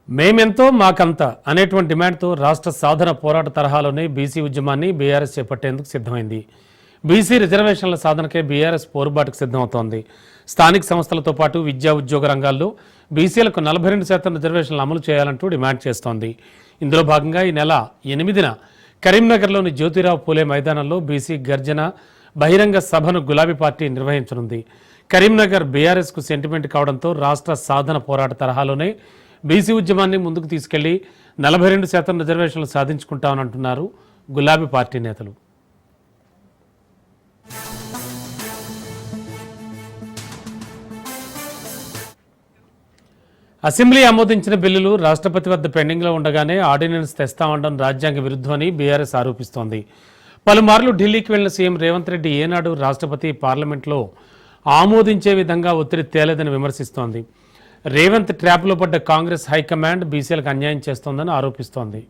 మేమెంతో మాకంత అనేటువంటి డిమాండ్తో రాష్ట్ర సాధన పోరాట తరహాలోనే బీసీ ఉద్యమాన్ని బీఆర్ఎస్ చేపట్టేందుకు సిద్ధమైంది. బీసీ రిజర్వేషన్ల సాధనకే బీఆర్ఎస్ పోరుబాటుకు సిద్ధమవుతోంది. స్థానిక సంస్థలతో పాటు విద్యా ఉద్యోగ రంగాల్లో బీసీలకు 42% రిజర్వేషన్లు అమలు చేయాలంటూ డిమాండ్ చేస్తోంది. ఇందులో భాగంగా ఈ నెల 8న కరీంనగర్లోని జ్యోతిరావు పూలే మైదానంలో బీసీ గర్జన బహిరంగ సభను గులాబీ పార్టీ నిర్వహించనుంది. కరీంనగర్ బీఆర్ఎస్కు సెంటిమెంట్ కావడంతో రాష్ట్ర సాధన పోరాట తరహాలోనే బీసీ ఉద్యమాన్ని ముందుకు తీసుకెళ్లి 42% రిజర్వేషన్లు సాధించుకుంటామనంటున్నారు గులాబీ పార్టీ నేతలు. అసెంబ్లీ ఆమోదించిన బిల్లులు రాష్ట్రపతి వద్ద పెండింగ్లో ఉండగానే ఆర్డినెన్స్ తెస్తామండం రాజ్యాంగ విరుద్ధమని బీఆర్ఎస్ ఆరోపిస్తోంది. పలుమార్లు ఢిల్లీకి వెళ్లిన సీఎం రేవంత్ రెడ్డి ఏనాడు రాష్ట్రపతి పార్లమెంట్లో ఆమోదించే విధంగా ఒత్తిడి తేలేదని విమర్శిస్తోంది. రేవంత్ ట్రాప్లో పడ్డ కాంగ్రెస్ హైకమాండ్ బీసీలకు అన్యాయం చేస్తోందని ఆరోపిస్తోంది.